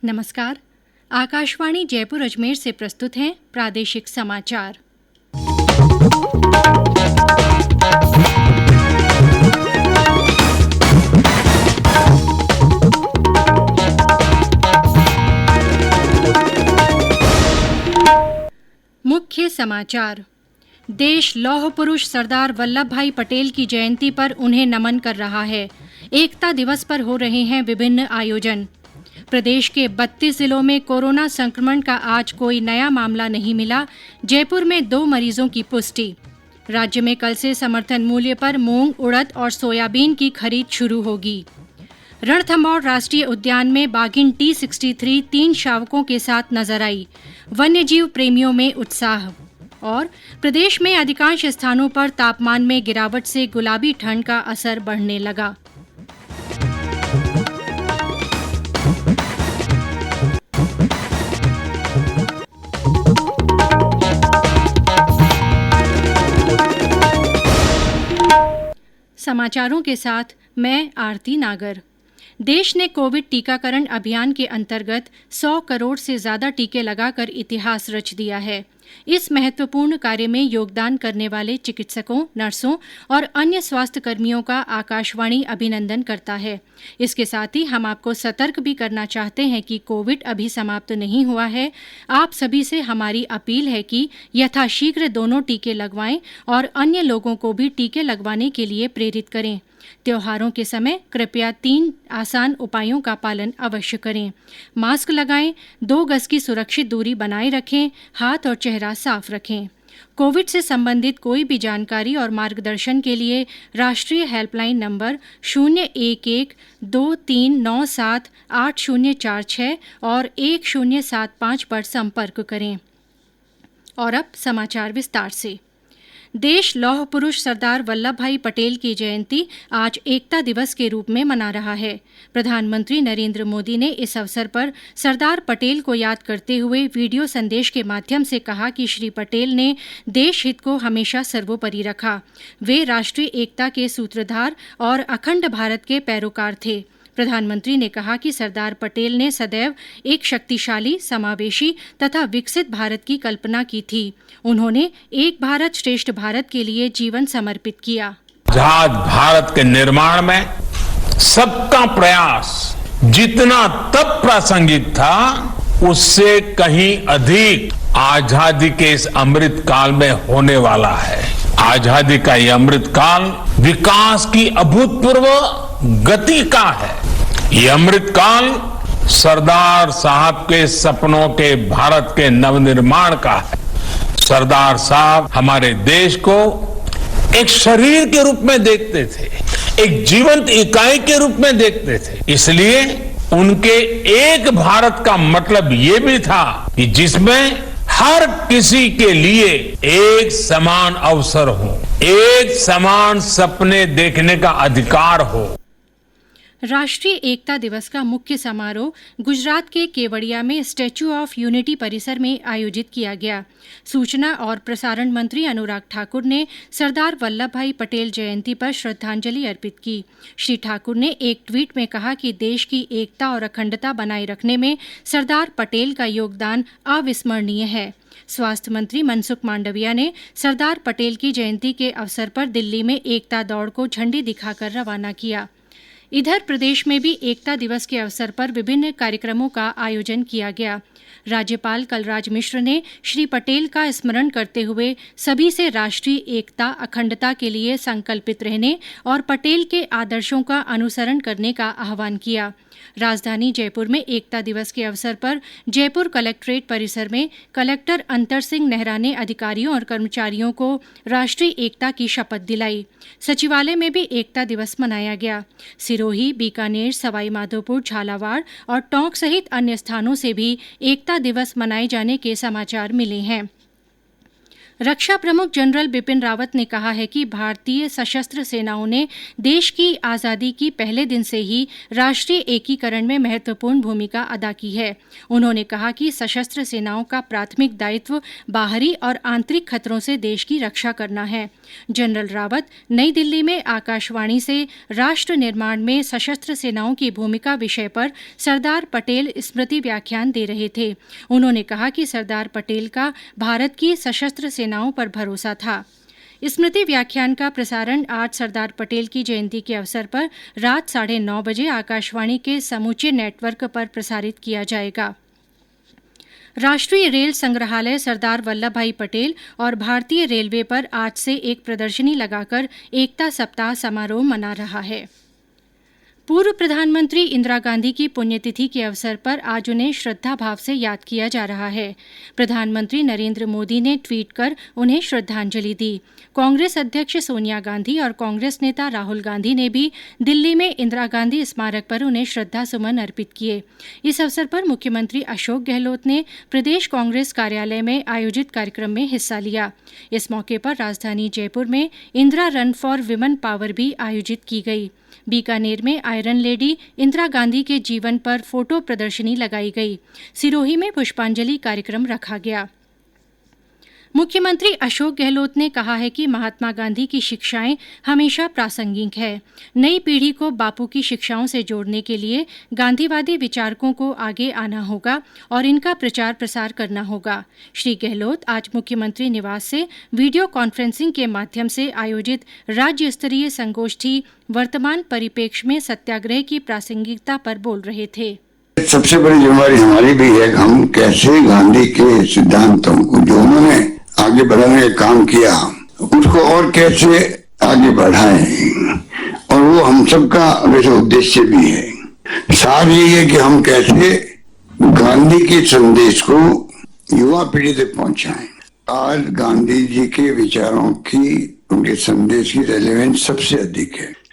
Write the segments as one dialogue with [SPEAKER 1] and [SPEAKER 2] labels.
[SPEAKER 1] नमस्कार। आकाशवाणी जयपुर अजमेर से प्रस्तुत हैं प्रादेशिक समाचार। मुख्य समाचार। देश लौह पुरुष सरदार वल्लभ भाई पटेल की जयंती पर उन्हें नमन कर रहा है। एकता दिवस पर हो रहे हैं विभिन्न आयोजन। प्रदेश के 32 जिलों में कोरोना संक्रमण का आज कोई नया मामला नहीं मिला। जयपुर में 2 मरीजों की पुष्टि। राज्य में कल से समर्थन मूल्य पर मूंग, उड़द और सोयाबीन की खरीद शुरू होगी। रणथंभौर राष्ट्रीय उद्यान में बाघिन T63 3 शावकों के साथ नजर आई। वन्यजीव प्रेमियों में उत्साह। और प्रदेश में अधिकांश स्थानों पर तापमान में गिरावट से गुलाबी ठंड का असर बढ़ने लगा। समाचारों के साथ मैं आरती नागर। देश ने कोविड टीकाकरण अभियान के अंतर्गत 100 करोड़ से ज्यादा टीके लगाकर इतिहास रच दिया है। इस महत्वपूर्ण कार्य में योगदान करने वाले चिकित्सकों, नर्सों और अन्य स्वास्थ्य कर्मियों का आकाशवाणी अभिनंदन करता है। इसके साथ ही हम आपको सतर्क भी करना चाहते हैं कि कोविड अभी समाप्त नहीं हुआ है। आप सभी से हमारी अपील है कि यथाशीघ्र दोनों टीके लगवाएं और अन्य लोगों को भी टीके लगवाने के लिए प्रेरित करें। त्योहारों के समय कृपया 3 आसान उपायों का पालन अवश्य करें। मास्क लगाएं, 2 गज की सुरक्षित दूरी बनाए रखें, हाथ और चेहरा साफ रखें। कोविड से संबंधित कोई भी जानकारी और मार्गदर्शन के लिए राष्ट्रीय हेल्पलाइन नंबर 011-2397-8046 और 1075 पर संपर्क करें। और अब समाचार विस्तार से। देश लौह पुरुष सरदार वल्लभ भाई पटेल की जयंती आज एकता दिवस के रूप में मना रहा है। प्रधानमंत्री नरेंद्र मोदी ने इस अवसर पर सरदार पटेल को याद करते हुए वीडियो संदेश के माध्यम से कहा कि श्री पटेल ने देश हित को हमेशा सर्वोपरि रखा। वे राष्ट्रीय एकता के सूत्रधार और अखंड भारत के पैरोकार थे। प्रधानमंत्री ने कहा कि सरदार पटेल ने सदैव एक शक्तिशाली, समावेशी तथा विकसित भारत की कल्पना की थी। उन्होंने एक भारत श्रेष्ठ भारत के लिए जीवन समर्पित किया।
[SPEAKER 2] आज भारत के निर्माण में सबका प्रयास जितना तब प्रासंगिक था, उससे कहीं अधिक आजादी के इस अमृत काल में होने वाला है। आजादी का ये अमृत काल विकास की अभूतपूर्व गति का है। ये अमृत काल सरदार साहब के सपनों के भारत के नवनिर्माण का है। सरदार साहब हमारे देश को एक शरीर के रूप में देखते थे, एक जीवंत इकाई के रूप में देखते थे। इसलिए उनके एक भारत का मतलब ये भी था कि जिसमें हर किसी के लिए एक समान अवसर हो, एक समान सपने देखने का अधिकार हो।
[SPEAKER 1] राष्ट्रीय एकता दिवस का मुख्य समारोह गुजरात के केवड़िया में स्टैच्यू ऑफ यूनिटी परिसर में आयोजित किया गया। सूचना और प्रसारण मंत्री अनुराग ठाकुर ने सरदार वल्लभ भाई पटेल जयंती पर श्रद्धांजलि अर्पित की। श्री ठाकुर ने एक ट्वीट में कहा कि देश की एकता और अखंडता बनाए रखने में सरदार पटेल का योगदान अविस्मरणीय है। स्वास्थ्य मंत्री मनसुख मांडविया ने सरदार पटेल की जयंती के अवसर पर दिल्ली में एकता दौड़ को झंडी दिखाकर रवाना किया। इधर प्रदेश में भी एकता दिवस के अवसर पर विभिन्न कार्यक्रमों का आयोजन किया गया। राज्यपाल कलराज मिश्र ने श्री पटेल का स्मरण करते हुए सभी से राष्ट्रीय एकता, अखंडता के लिए संकल्पित रहने और पटेल के आदर्शों का अनुसरण करने का आह्वान किया। राजधानी जयपुर में एकता दिवस के अवसर पर जयपुर कलेक्ट्रेट परिसर में कलेक्टर अंतर सिंह नेहरा ने अधिकारियों और कर्मचारियों को राष्ट्रीय एकता की शपथ दिलाई। सचिवालय में भी एकता दिवस मनाया गया। सिरोही, बीकानेर, सवाई माधोपुर, झालावाड़ और टोंक सहित अन्य स्थानों से भी एकता दिवस मनाए जाने के समाचार मिले हैं। रक्षा प्रमुख जनरल बिपिन रावत ने कहा है कि भारतीय सशस्त्र सेनाओं ने देश की आज़ादी की पहले दिन से ही राष्ट्रीय एकीकरण में महत्वपूर्ण भूमिका अदा की है। उन्होंने कहा कि सशस्त्र सेनाओं का प्राथमिक दायित्व बाहरी और आंतरिक खतरों से देश की रक्षा करना है। जनरल रावत नई दिल्ली में आकाशवाणी से राष्ट्र निर्माण में सशस्त्र सेनाओं की भूमिका विषय पर सरदार पटेल स्मृति व्याख्यान दे रहे थे। उन्होंने कहा कि सरदार पटेल का भारत की सशस्त्र सेनाओं पर भरोसा था। स्मृति व्याख्यान का प्रसारण आज सरदार पटेल की जयंती के अवसर पर रात 9:30 बजे आकाशवाणी के समूचे नेटवर्क पर प्रसारित किया जाएगा। राष्ट्रीय रेल संग्रहालय सरदार वल्लभ भाई पटेल और भारतीय रेलवे पर आज से एक प्रदर्शनी लगाकर एकता सप्ताह समारोह मना रहा है। पूर्व प्रधानमंत्री इंदिरा गांधी की पुण्यतिथि के अवसर पर आज उन्हें श्रद्धा भाव से याद किया जा रहा है। प्रधानमंत्री नरेंद्र मोदी ने ट्वीट कर उन्हें श्रद्धांजलि दी। कांग्रेस अध्यक्ष सोनिया गांधी और कांग्रेस नेता राहुल गांधी ने भी दिल्ली में इंदिरा गांधी स्मारक पर उन्हें श्रद्धा सुमन अर्पित किए। इस अवसर पर मुख्यमंत्री अशोक गहलोत ने प्रदेश कांग्रेस कार्यालय में आयोजित कार्यक्रम में हिस्सा लिया। इस मौके पर राजधानी जयपुर में Indira run for women power भी आयोजित की गई। बीकानेर में आयरन लेडी इंदिरा गांधी के जीवन पर फोटो प्रदर्शनी लगाई गई। सिरोही में पुष्पांजलि कार्यक्रम रखा गया। मुख्यमंत्री अशोक गहलोत ने कहा है कि महात्मा गांधी की शिक्षाएं हमेशा प्रासंगिक है। नई पीढ़ी को बापू की शिक्षाओं से जोड़ने के लिए गांधीवादी विचारकों को आगे आना होगा और इनका प्रचार प्रसार करना होगा। श्री गहलोत आज मुख्यमंत्री निवास से वीडियो कॉन्फ्रेंसिंग के माध्यम से आयोजित राज्य स्तरीय संगोष्ठी वर्तमान परिप्रेक्ष्य में सत्याग्रह की प्रासंगिकता पर बोल रहे थे।
[SPEAKER 3] सबसे बड़ी जिम्मेदारी हमारी भी है कि हम कैसे गांधी के सिद्धांतों को जो उन्होंने आगे बढ़ाने का काम किया उसको और कैसे आगे बढ़ाएं, और वो हम सबका वैसे उद्देश्य भी है। साथ यही है कि हम कैसे गांधी के संदेश को युवा पीढ़ी तक पहुंचाएं। आज गांधी जी के विचारों की, उनके संदेश की रेलेवेंस सबसे अधिक है।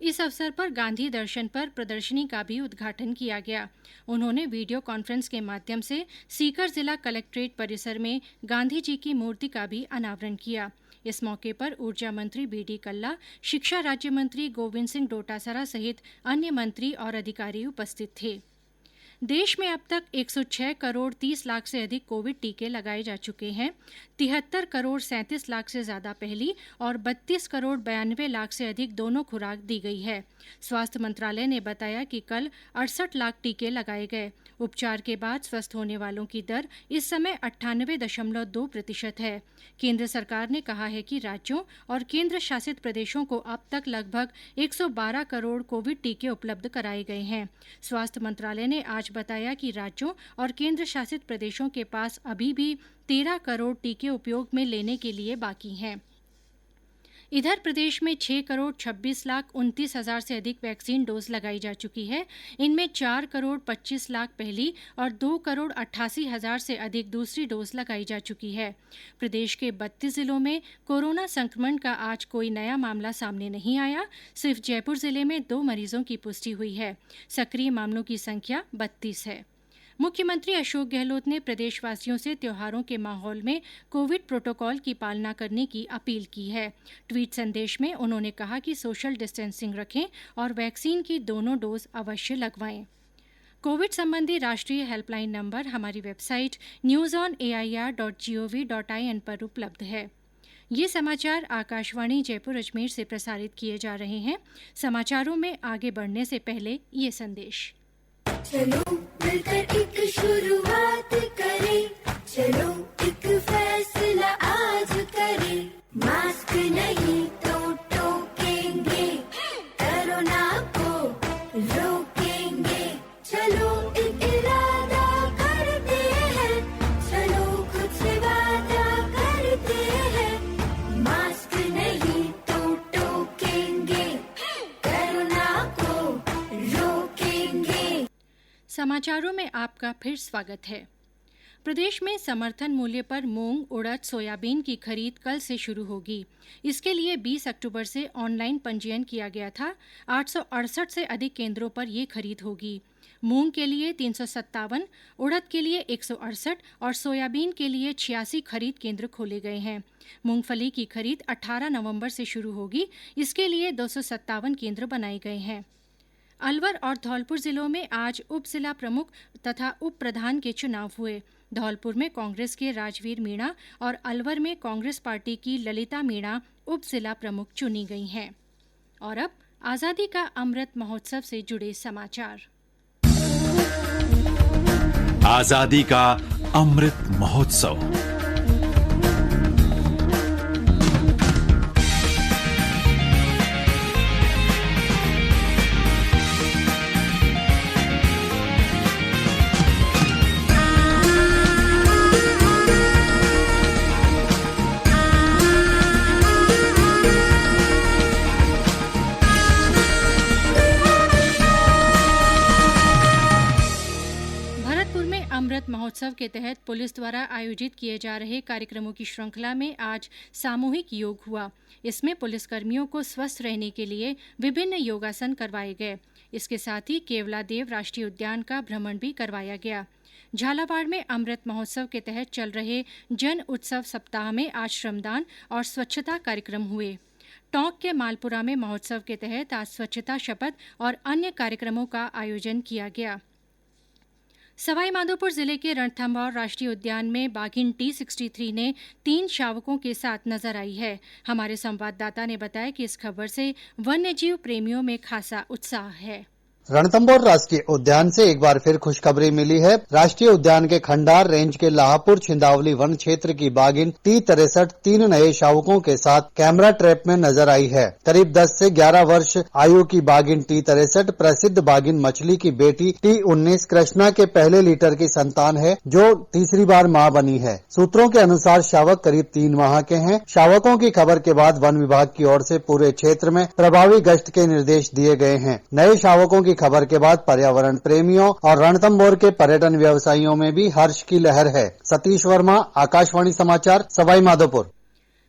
[SPEAKER 1] इस अवसर पर गांधी दर्शन पर प्रदर्शनी का भी उद्घाटन किया गया। उन्होंने वीडियो कॉन्फ्रेंस के माध्यम से सीकर जिला कलेक्ट्रेट परिसर में गांधी जी की मूर्ति का भी अनावरण किया। इस मौके पर ऊर्जा मंत्री बीडी कल्ला, शिक्षा राज्य मंत्री गोविंद सिंह डोटासरा सहित अन्य मंत्री और अधिकारी उपस्थित थे। देश में अब तक 106 करोड़ 30 लाख से अधिक कोविड टीके लगाए जा चुके हैं। 73 करोड़ 37 लाख से ज्यादा पहली और 32 करोड़ 92 लाख से अधिक दोनों खुराक दी गई है। स्वास्थ्य मंत्रालय ने बताया कि कल 68 लाख टीके लगाए गए। उपचार के बाद स्वस्थ होने वालों की दर इस समय 98.2% है। केंद्र सरकार ने कहा है कि राज्यों और केंद्र शासित प्रदेशों को अब तक लगभग 112 करोड़ कोविड टीके उपलब्ध कराए गए हैं। स्वास्थ्य मंत्रालय ने आज बताया कि राज्यों और केंद्र शासित प्रदेशों के पास अभी भी 13 करोड़ टीके उपयोग में लेने के लिए बाकी हैं। इधर प्रदेश में 6 करोड़ 26 लाख 29 हजार से अधिक वैक्सीन डोज लगाई जा चुकी है। इनमें 4 करोड़ 25 लाख पहली और 2 करोड़ 88 हजार से अधिक दूसरी डोज लगाई जा चुकी है। प्रदेश के 32 जिलों में कोरोना संक्रमण का आज कोई नया मामला सामने नहीं आया। सिर्फ जयपुर जिले में 2 मरीजों की पुष्टि हुई है। सक्रिय मामलों की संख्या 32 है। मुख्यमंत्री अशोक गहलोत ने प्रदेशवासियों से त्योहारों के माहौल में कोविड प्रोटोकॉल की पालना करने की अपील की है। ट्वीट संदेश में उन्होंने कहा कि सोशल डिस्टेंसिंग रखें और वैक्सीन की दोनों डोज अवश्य लगवाएं। कोविड संबंधी राष्ट्रीय हेल्पलाइन नंबर हमारी वेबसाइट newsonair.gov.in पर उपलब्ध है। ये समाचार आकाशवाणी जयपुर अजमेर से प्रसारित किए जा रहे हैं। समाचारों में आगे बढ़ने से पहले ये संदेश।
[SPEAKER 4] चलो मिलकर एक शुरुआत करें, चलो एक फैसला आज करें, मास्क नहीं तो टोकेंगे, कोरोना को रोकेंगे, चलो एक इरादा करते हैं, चलो कुछ वादा करते हैं, मास्क नहीं तो टोकेंगे, कोरोना को रोकेंगे।
[SPEAKER 1] समाचारों में आपका फिर स्वागत है। प्रदेश में समर्थन मूल्य पर मूंग, उड़द, सोयाबीन की खरीद कल से शुरू होगी। इसके लिए 20 अक्टूबर से ऑनलाइन पंजीयन किया गया था। 868 से अधिक केंद्रों पर ये खरीद होगी। मूंग के लिए 357, उड़द के लिए 168 और सोयाबीन के लिए 86 खरीद केंद्र खोले गए हैं। मूंगफली की खरीद 18 नवंबर से शुरू होगी। इसके लिए 257 केंद्र बनाए गए हैं। अलवर और धौलपुर जिलों में आज उप जिला प्रमुख तथा उप प्रधान के चुनाव हुए। धौलपुर में कांग्रेस के राजवीर मीणा और अलवर में कांग्रेस पार्टी की ललिता मीणा उप जिला प्रमुख चुनी गई हैं। और अब आजादी का अमृत महोत्सव से जुड़े समाचार।
[SPEAKER 5] आजादी का अमृत महोत्सव।
[SPEAKER 1] अमृत महोत्सव के तहत पुलिस द्वारा आयोजित किए जा रहे कार्यक्रमों की श्रृंखला में आज सामूहिक योग हुआ। इसमें पुलिसकर्मियों को स्वस्थ रहने के लिए विभिन्न योगासन करवाए गए। इसके साथ ही केवलादेव राष्ट्रीय उद्यान का भ्रमण भी करवाया गया। झालावाड़ में अमृत महोत्सव के तहत चल रहे जन उत्सव सप्ताह में आज श्रमदान और स्वच्छता कार्यक्रम हुए। टोंक के मालपुरा में महोत्सव के तहत आज स्वच्छता शपथ और अन्य कार्यक्रमों का आयोजन किया गया। सवाईमाधोपुर जिले के रणथंभौर राष्ट्रीय उद्यान में बाघिन T63 ने 3 शावकों के साथ नजर आई है। हमारे संवाददाता ने बताया कि इस खबर से वन्यजीव प्रेमियों में खासा उत्साह है।
[SPEAKER 6] रणथंभौर राष्ट्रीय उद्यान से एक बार फिर खुशखबरी मिली है। राष्ट्रीय उद्यान के खंडार रेंज के लाहापुर छिंदावली वन क्षेत्र की बाघिन T63 3 नए शावकों के साथ कैमरा ट्रैप में नजर आई है। करीब 10 से 11 वर्ष आयु की बाघिन T63 प्रसिद्ध बाघिन मछली की बेटी T19 कृष्णा के पहले लीटर की संतान है, जो तीसरी बार मां बनी है। सूत्रों के अनुसार शावक करीब 3 माह के हैं। शावकों की खबर के बाद वन विभाग की ओर से पूरे क्षेत्र में प्रभावी गश्त के निर्देश दिए गए हैं। नए शावकों की खबर के बाद पर्यावरण प्रेमियों और रणथंभौर के पर्यटन व्यवसायियों में भी हर्ष की लहर है। सतीश वर्मा, आकाशवाणी समाचार, सवाईमाधोपुर।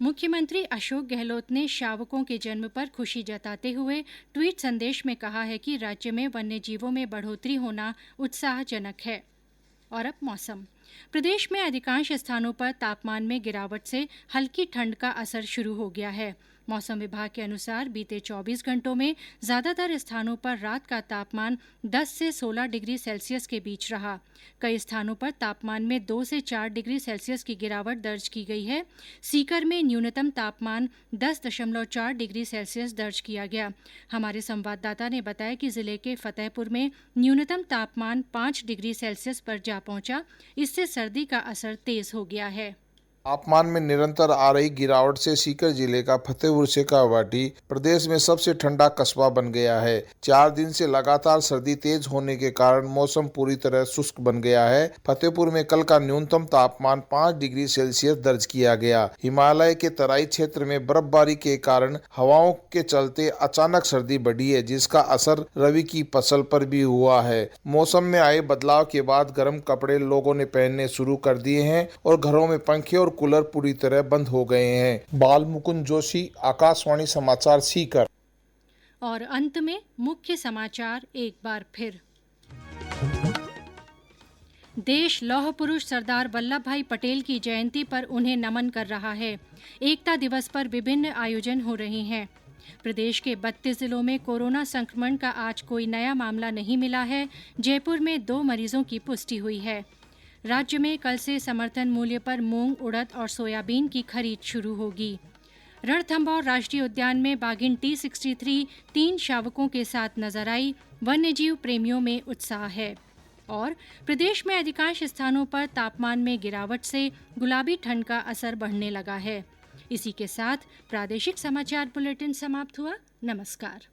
[SPEAKER 1] मुख्यमंत्री अशोक गहलोत ने शावकों के जन्म पर खुशी जताते हुए ट्वीट संदेश में कहा है कि राज्य में वन्य जीवों में बढ़ोतरी होना उत्साहजनक है। और अब मौसम। प्रदेश में अधिकांश स्थानों पर तापमान में गिरावट से हल्की ठंड का असर शुरू हो गया है। मौसम विभाग के अनुसार बीते 24 घंटों में ज्यादातर स्थानों पर रात का तापमान 10 से 16 डिग्री सेल्सियस के बीच रहा। कई स्थानों पर तापमान में 2 से 4 डिग्री सेल्सियस की गिरावट दर्ज की गई है। सीकर में न्यूनतम तापमान 10.4 डिग्री सेल्सियस दर्ज किया गया। हमारे संवाददाता ने बताया कि जिले के फतेहपुर में न्यूनतम तापमान 5 डिग्री सेल्सियस पर जा पहुंचा। इससे सर्दी का असर तेज हो गया है।
[SPEAKER 7] तापमान में निरंतर आ रही गिरावट से सीकर जिले का फतेहपुर शेखावाटी प्रदेश में सबसे ठंडा कस्बा बन गया है। 4 दिन से लगातार सर्दी तेज होने के कारण मौसम पूरी तरह शुष्क बन गया है। फतेहपुर में कल का न्यूनतम तापमान 5 डिग्री सेल्सियस दर्ज किया गया। हिमालय के तराई क्षेत्र में बर्फबारी के कारण हवाओं के चलते अचानक सर्दी बढ़ी है, जिसका असर रबी की फसल पर भी हुआ है। मौसम में आए बदलाव के बाद गर्म कपड़े लोगों ने पहनने शुरू कर दिए हैं और घरों में पंखे और कूलर पूरी तरह बंद हो गए हैं। बाल मुकुंद जोशी, आकाशवाणी समाचार, सीकर।
[SPEAKER 1] और अंत में मुख्य समाचार एक बार फिर। देश लौह पुरुष सरदार वल्लभ भाई पटेल की जयंती पर उन्हें नमन कर रहा है। एकता दिवस पर विभिन्न आयोजन हो रहे हैं। प्रदेश के 32 जिलों में कोरोना संक्रमण का आज कोई नया मामला नहीं मिला है। जयपुर में 2 मरीजों की पुष्टि हुई है। राज्य में कल से समर्थन मूल्य पर मूंग, उड़द और सोयाबीन की खरीद शुरू होगी। रणथंभौर राष्ट्रीय उद्यान में बाघिन T63 3 शावकों के साथ नजर आई। वन्यजीव प्रेमियों में उत्साह है। और प्रदेश में अधिकांश स्थानों पर तापमान में गिरावट से गुलाबी ठंड का असर बढ़ने लगा है। इसी के साथ प्रादेशिक समाचार बुलेटिन समाप्त हुआ। नमस्कार।